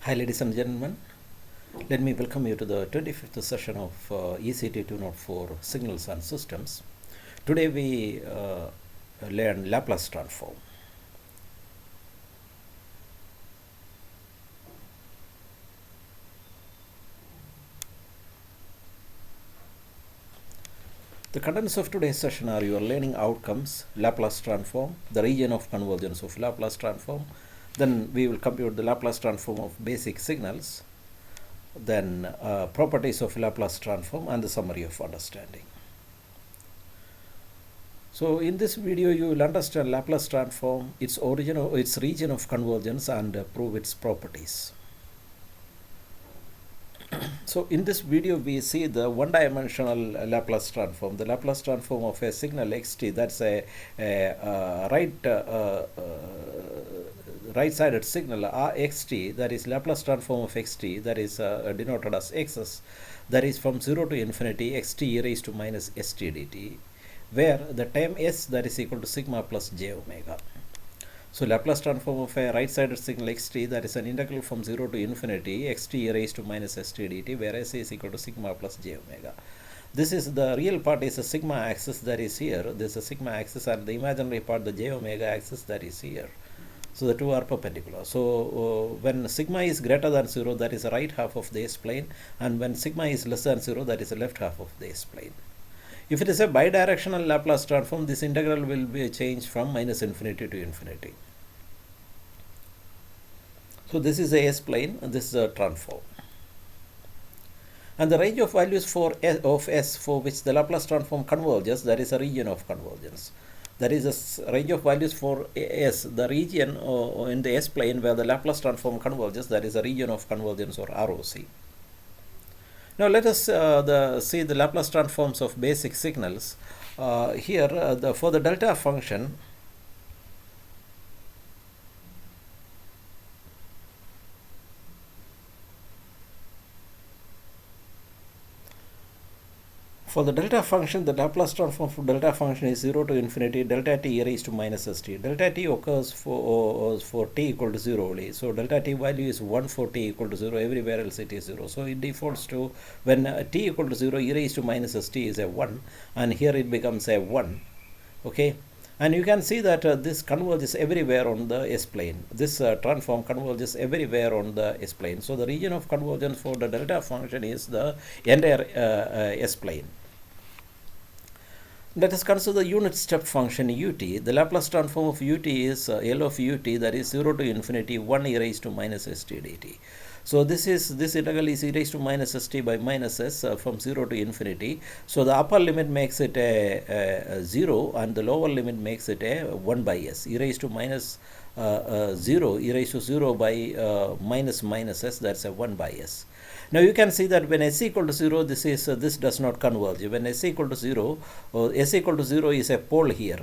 Hi ladies and gentlemen, let me welcome you to the 25th session of ECT 204 Signals and Systems. Today we learn Laplace Transform. The contents of today's session are your learning outcomes, Laplace Transform, the region of convergence of Laplace Transform. Then we will compute the Laplace Transform of basic signals, then properties of Laplace Transform and the summary of understanding. So in this video you will understand Laplace Transform, its origin, its region of convergence, and prove its properties. So in this video we see the one-dimensional Laplace transform, the Laplace transform of a signal xt, that's a right-sided signal xt, that is Laplace transform of xt, that is denoted as xs, that is from 0 to infinity xt e raised to minus st dt, where the term s, that is equal to sigma plus j omega. So Laplace transform of a right-sided signal xt, that is an integral from 0 to infinity xt e raised to minus st dt, where s is equal to sigma plus j omega. This is the real part is a sigma axis that is here. This is a sigma axis, and the imaginary part, the j omega axis, that is here. So the two are perpendicular. So when sigma is greater than 0, that is the right half of the s-plane, and when sigma is less than 0, that is the left half of the s-plane. If it is a bidirectional Laplace transform, this integral will be changed from minus infinity to infinity. So this is a s-plane and this is a transform. And the range of values for s for which the Laplace transform converges, that is a region of convergence. That is a range of values for s, the region in the s-plane where the Laplace transform converges, that is a region of convergence, or ROC. Now let us see the Laplace transforms of basic signals. Here for the delta function, the Laplace transform for delta function is 0 to infinity delta t e raised to minus st. Delta t occurs for t equal to 0 only. So delta t value is 1 for t equal to 0. Everywhere else it is 0. So it defaults to when t equal to 0, e raised to minus st is a 1, and here it becomes a 1. Okay. And you can see that this converges everywhere on the s-plane. This transform converges everywhere on the s-plane. So the region of convergence for the delta function is the entire s-plane. Let us consider the unit step function ut. The Laplace transform of ut is L of ut, that is 0 to infinity 1 e raised to minus st dt. So this integral is e raised to minus st by minus s from 0 to infinity. So the upper limit makes it a 0 and the lower limit makes it a 1 by s. E raised to minus 0, e raised to 0 by minus s, that's a 1 by s. Now you can see that when s equal to 0, this does not converge. When s equal to 0, s equal to 0 is a pole here.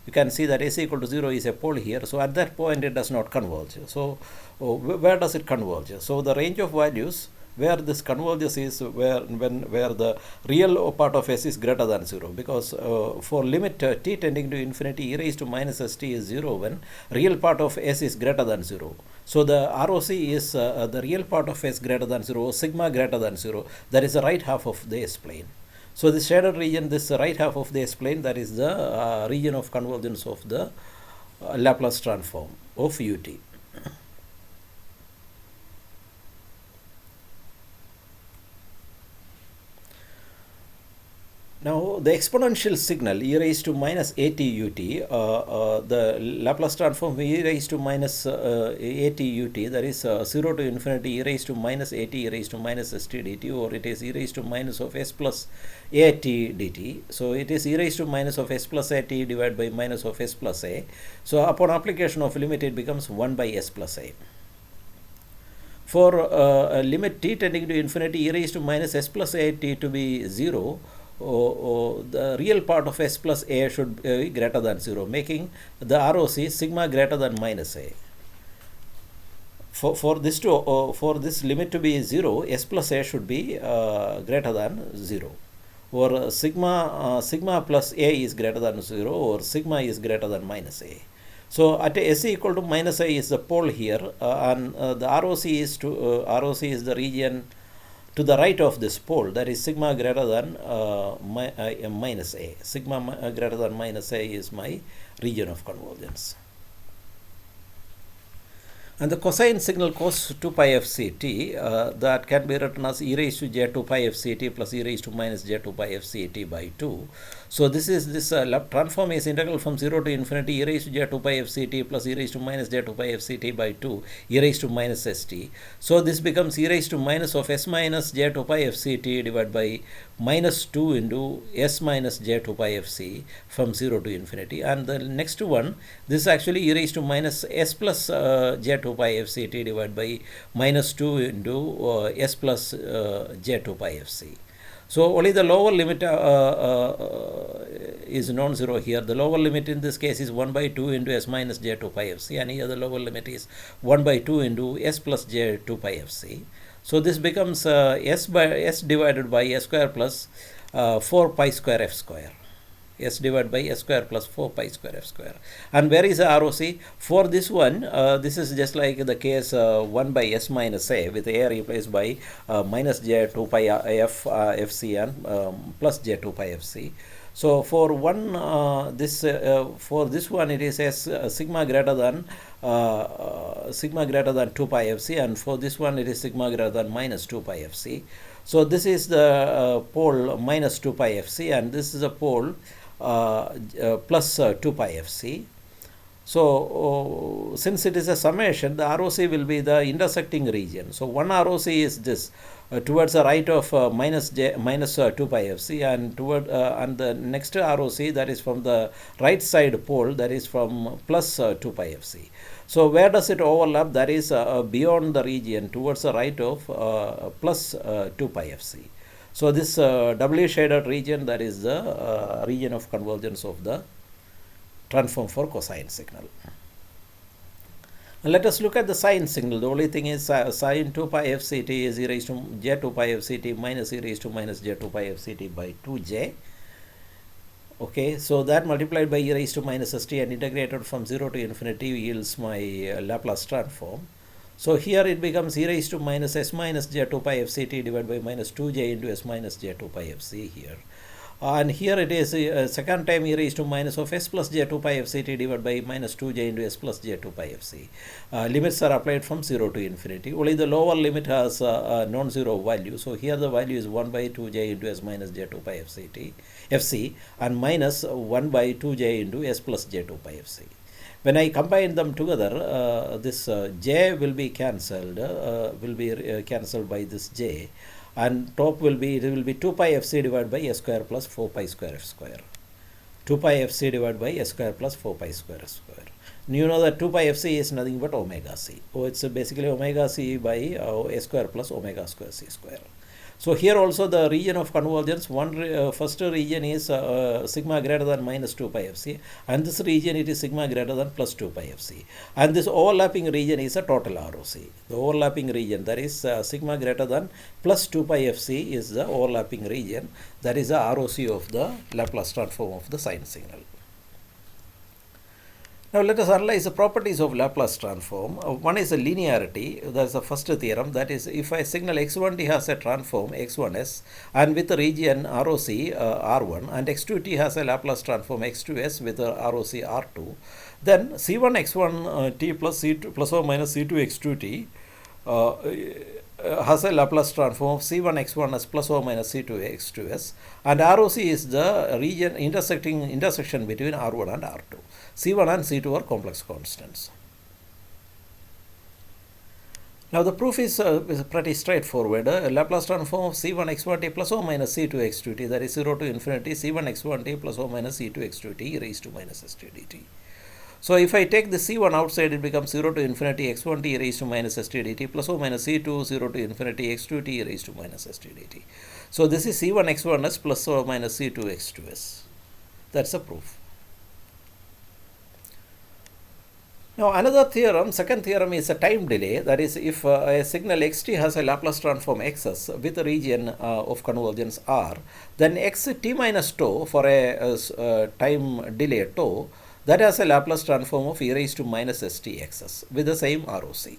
You can see that s equal to 0 is a pole here. So at that point it does not converge. So where does it converge? So the range of values where this converges is where the real part of s is greater than 0, because for limit t tending to infinity e raised to minus st is 0 when real part of s is greater than 0. So the ROC is the real part of s greater than 0, sigma greater than 0, that is the right half of the s-plane. So this shaded region, this right half of the s-plane, that is the region of convergence of the Laplace transform of ut. Now the exponential signal e raised to minus at ut, the Laplace transform e raised to minus at ut, that is 0 to infinity e raised to minus at e raised to minus st dt, or it is e raised to minus of s plus at dt. So it is e raised to minus of s plus at divided by minus of s plus a. So upon application of limit it becomes 1 by s plus a. For a limit t tending to infinity e raised to minus s plus a t to be 0, the real part of s plus a should be greater than 0, making the ROC sigma greater than minus a. For this limit to be 0, s plus a should be greater than 0, or sigma plus a is greater than 0, or sigma is greater than minus a. So at s equal to minus I is the pole here, and the ROC is the region to the right of this pole, that is sigma greater than minus a. Sigma greater than minus a is my region of convergence. And the cosine signal cos 2 pi f c t, that can be written as e raised to j 2 pi f c t plus e raised to minus j 2 pi f c t by 2. So this transform is integral from 0 to infinity e raised to j 2 pi f c t plus e raised to minus j 2 pi f c t by 2 e raised to minus s t. So this becomes e raised to minus of s minus j 2 pi f c t divided by minus 2 into s minus j 2 pi f c from 0 to infinity. And the next one, this is actually e raised to minus s plus j 2 pi f c t divided by minus 2 into s plus j 2 pi f c. So only the lower limit is non-zero here. The lower limit in this case is 1 by 2 into s minus j 2 pi f c, and here the lower limit is 1 by 2 into s plus j 2 pi f c. So this becomes s divided by s square plus 4 pi square f square. S divided by s square plus 4 pi square f square. And where is the ROC? For this one, this is just like the case 1 by s minus a, with a replaced by minus j 2 pi fc and plus j 2 pi fc. So for for this one it is s sigma greater than 2 pi fc, and for this one it is sigma greater than minus 2 pi fc. So this is the pole minus 2 pi fc, and this is a pole plus 2 pi fc. So since it is a summation, the ROC will be the intersecting region. So one ROC is this towards the right of minus 2 pi fc, and and the next ROC, that is from the right side pole, that is from plus 2 pi fc. So where does it overlap? That is beyond the region towards the right of plus 2 pi fc. So this doubly shaded region, that is the region of convergence of the transform for cosine signal. And let us look at the sine signal. The only thing is sine 2 pi f c t is e raised to j 2 pi f c t minus e raised to minus j 2 pi f c t by 2j. Okay, so that multiplied by e raised to minus s t and integrated from 0 to infinity yields my Laplace transform. So here it becomes e raised to minus s minus j 2 pi f c t divided by minus 2j into s minus j 2 pi f c here. And here it is second time e raised to minus of s plus j 2 pi f c t divided by minus 2j into s plus j 2 pi f c. Limits are applied from 0 to infinity. Only the lower limit has non-zero value. So here the value is 1 by 2j into s minus j 2 pi f c and minus 1 by 2j into s plus j 2 pi f c. When I combine them together, this j will be cancelled, by this j, and top will be 2 pi f c divided by s square plus 4 pi square f square. 2 pi f c divided by s square plus 4 pi square f square. And you know that 2 pi f c is nothing but omega c. So it's basically omega c by s square plus omega square c square. So here also the region of convergence, first region is sigma greater than minus 2 pi f c, and this region it is sigma greater than plus 2 pi f c, and this overlapping region is a total ROC. The overlapping region, that is sigma greater than plus 2 pi f c, is the overlapping region, that is the ROC of the Laplace transform of the sine signal. Now let us analyze the properties of Laplace transform. One is the linearity. That is the first theorem. That is, if a signal x1t has a transform x1s and with the region ROC R1, and x2t has a Laplace transform x2s with a ROC R2, then c1 x1t plus c2 plus or minus c2 x2t has a Laplace transform of c1 x1s plus or minus c2 x2s, and ROC is the region intersection between R1 and R2. C1 and C2 are complex constants. Now the proof is pretty straightforward. Laplace transform of c1 x1t plus or minus c2 x2t, that is 0 to infinity c1 x1t plus or minus c2 x2t e raised to minus st dt. So if I take the c1 outside, it becomes 0 to infinity x1t e raised to minus st dt plus or minus c2 0 to infinity x2t e raised to minus st dt. So this is c1 x1s plus or minus c2 x2s. That's a proof. Now another theorem, second theorem, is a time delay. That is, if a signal xt has a Laplace transform xs with a region of convergence R, then xt minus tau for a time delay tau, that has a Laplace transform of e raised to minus st xs with the same ROC.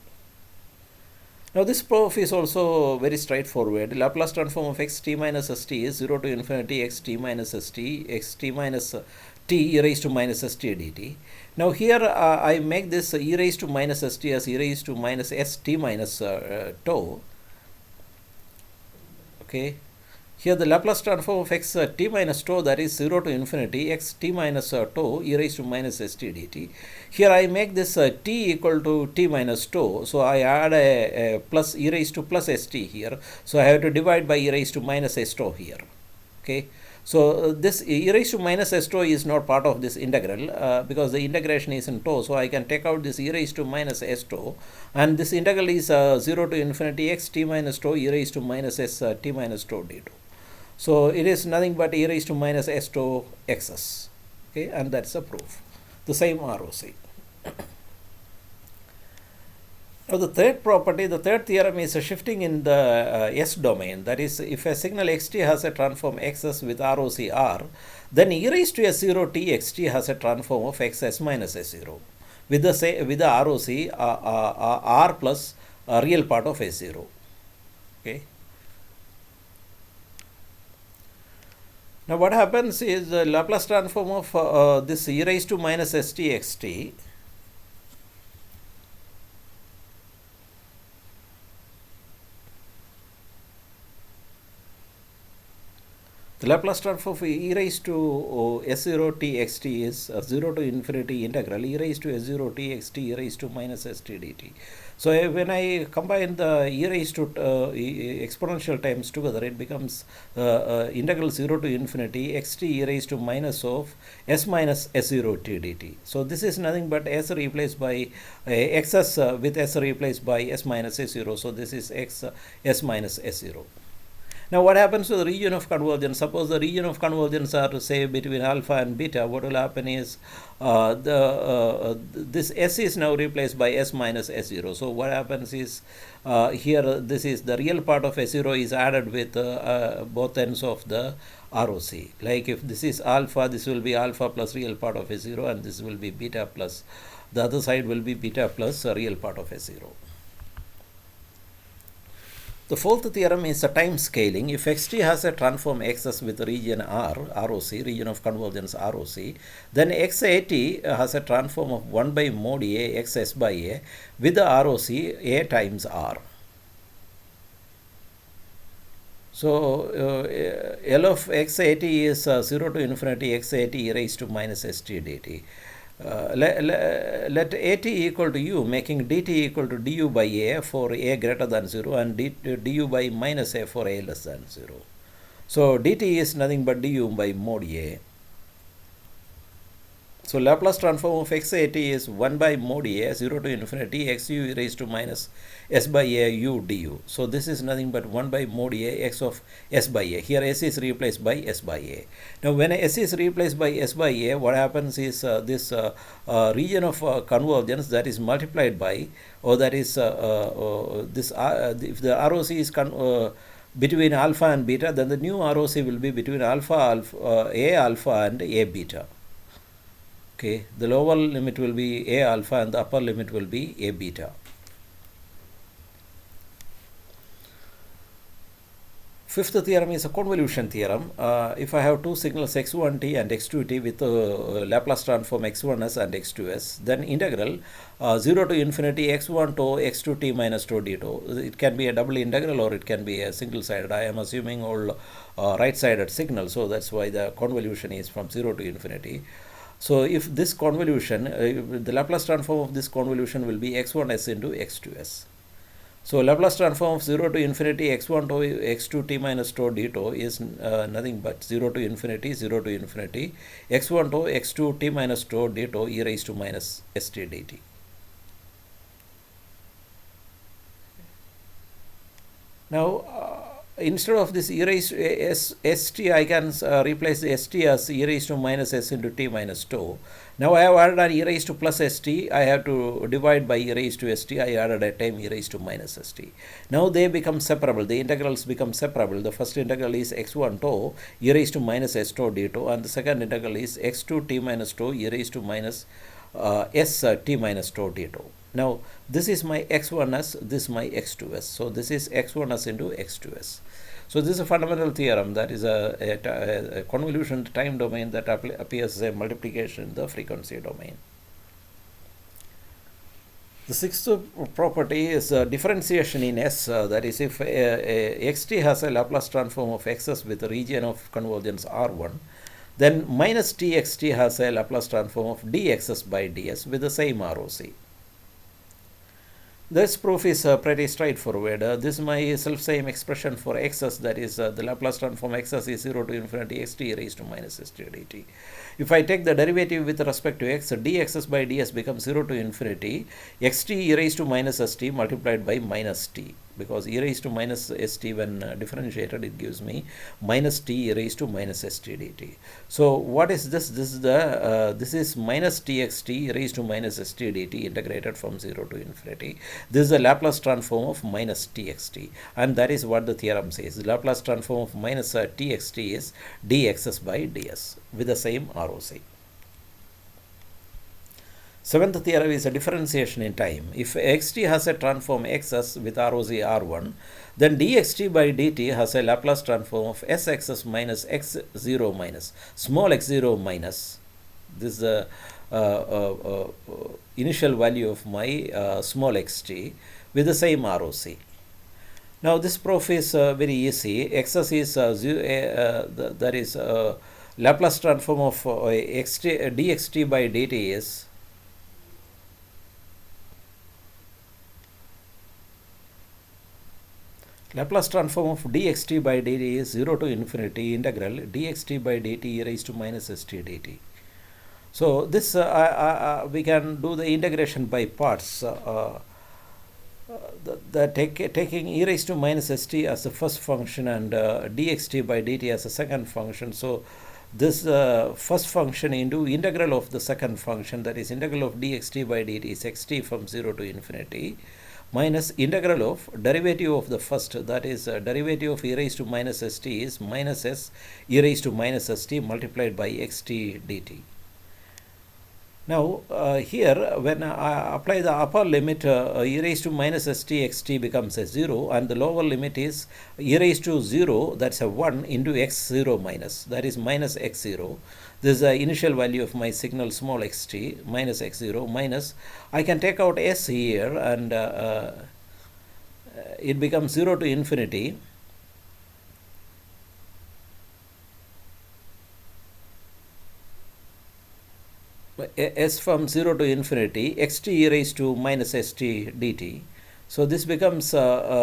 Now this proof is also very straightforward. Laplace transform of xt minus st is 0 to infinity xt minus xt minus t e raised to minus st dt. Now here I make this e raised to minus st as e raised to minus st minus tau. Okay. Here the Laplace transform of x t minus tau, that is 0 to infinity x t minus tau e raised to minus st dt. Here I make this t equal to t minus tau, so I add a plus e raised to plus st here, so I have to divide by e raised to minus s tau here. Okay. So this e raised to minus s tau is not part of this integral because the integration is in tau, so I can take out this e raised to minus s tau, and this integral is 0 to infinity x t minus tau e raised to minus s t minus tau d2. So it is nothing but e raised to minus s tau xs. Okay, and that's a proof. The same ROC. Now the third property, the third theorem is shifting in the S domain. That is, if a signal xt has a transform xs with ROC R, then e raised to s0 t xt has a transform of xs minus s0 with the ROC R plus real part of s0. Okay. Now what happens is the Laplace transform of this e raised to minus st xt the Laplace transform of e raised to s0 t xt is 0 to infinity integral e raised to s0 t xt e raised to minus st dt. So when I combine the e raised to exponential terms together, it becomes integral 0 to infinity xt e raised to minus of s minus s0 t dt. So this is nothing but s replaced by xs with s replaced by s minus s0. So this is x s minus s0. Now what happens to the region of convergence? Suppose the region of convergence are, say, between alpha and beta. What will happen is this s is now replaced by s minus s0. So what happens is here this is the real part of s0 is added with both ends of the ROC. Like if this is alpha, this will be alpha plus real part of s0, and this will be beta plus, the other side will be beta plus real part of s0. The fourth theorem is a time scaling. If xt has a transform xs with region R, ROC, region of convergence ROC, then xat has a transform of 1 by mod A xs by A with the ROC A times R. So L of xat is 0 to infinity xat e raised to minus st dt. Let at equal to u, making dt equal to du by a for a greater than 0 and du by minus a for a less than 0. So dt is nothing but du by mod a. So Laplace transform of xat is 1 by mod a 0 to infinity xu raised to minus s by a u du. So this is nothing but 1 by mod a x of s by a. Here s is replaced by s by a. Now when s is replaced by s by a, what happens is this region of convergence, that is multiplied by, or that is this if the ROC is between alpha and beta, then the new ROC will be between a alpha and a beta. Okay, the lower limit will be a alpha and the upper limit will be a beta. Fifth theorem is a convolution theorem. If I have two signals x1t and x2t with Laplace transform x1s and x2s, then integral 0 to infinity x1 to x2t minus tau d2. It can be a double integral or it can be a single sided. I am assuming all right sided signal, so that's why the convolution is from 0 to infinity. So if this convolution, the Laplace transform of this convolution will be x1s into x2s. So Laplace transform of 0 to infinity x1 to x2t minus tau d2 is nothing but 0 to infinity x1 to x2t minus tau d2 e raised to minus st dt. Now instead of this e raised to st, I can replace the st as e raised to minus s into t minus 2. Now I have added an e raised to plus st. I have to divide by e raised to st. I added a time e raised to minus st. Now they become separable. The integrals become separable. The first integral is x1 to e raised to minus s to d2, and the second integral is x2 t minus 2 e raised to minus s t minus 2 d2. Now this is my x1s, this is my x2s. So this is x1s into x2s. So this is a fundamental theorem, that is a convolution time domain that appears as a multiplication in the frequency domain. The sixth property is differentiation in S. That is, if xt has a Laplace transform of xs with a region of convergence R1, then minus txt has a Laplace transform of dxs by ds with the same ROC. This proof is pretty straightforward. This is my self-same expression for xs, that is the Laplace transform xs is 0 to infinity xt raised to minus st dt. If I take the derivative with respect to x, dxs by ds becomes 0 to infinity xt e raised to minus st multiplied by minus t, because e raised to minus st when differentiated, it gives me minus t e raised to minus st dt. So what is this? This is minus txt e raised to minus st dt integrated from 0 to infinity. This is the Laplace transform of minus txt, and that is what the theorem says. The Laplace transform of minus txt is dxs by ds with the same ROC. Seventh theorem is a differentiation in time. If xt has a transform xs with ROC R1, then dxt by dt has a Laplace transform of sxs minus x0 minus small x0 minus. This is the initial value of my small xt with the same ROC. Now this proof is very easy. Xs is that is Laplace transform of dxt by dt is Laplace transform of dxt by dt is 0 to infinity integral dxt by dt e raised to minus st dt. So this we can do the integration by parts. Taking e raised to minus st as the first function and dxt by dt as a second function. So this first function into integral of the second function, that is integral of dxt by dt is xt from 0 to infinity minus integral of derivative of the first, that is derivative of e raised to minus st is minus s e raised to minus st multiplied by xt dt. Now here when I apply the upper limit, e raised to minus st xt becomes a 0, and the lower limit is e raised to 0, that's a 1 into x0 minus, that is minus x0. This is the initial value of my signal small xt minus x0 minus, I can take out s here, and it becomes 0 to infinity s from 0 to infinity xt e raised to minus st dt. So this becomes there's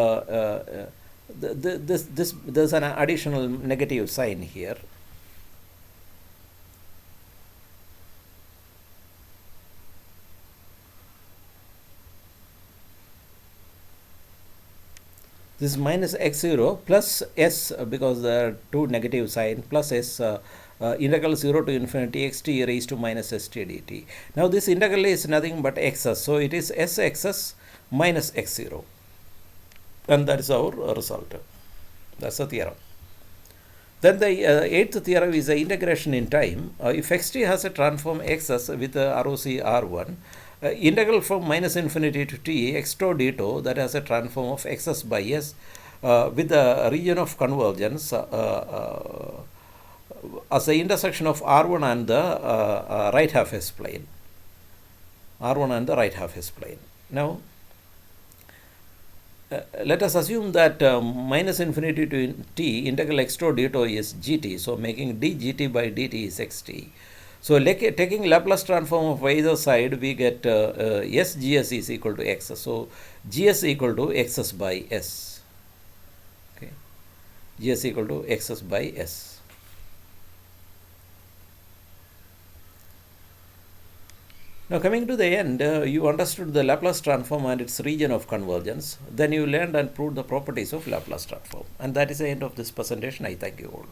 an additional negative sign here. This is minus x0 plus s, because there are two negative sign, plus s integral 0 to infinity xt e raised to minus st dt. Now this integral is nothing but xs, so it is sxs minus x0, and that is our result. That's the theorem. Then the eighth theorem is the integration in time. If xt has a transform xs with ROC R1, integral from minus infinity to t x to d2, that has a transform of xs by s with the region of convergence as the intersection of R1 and the right half S plane. R1 and the right half S plane. Now let us assume that minus infinity to t integral x to d2 is gt, so making dgt by dt is xt. So taking Laplace transform of either side, we get s gs is equal to x. So gs equal to xs by s. Okay, gs equal to xs by s. Now coming to the end, you understood the Laplace transform and its region of convergence. Then you learned and proved the properties of Laplace transform. And that is the end of this presentation. I thank you all.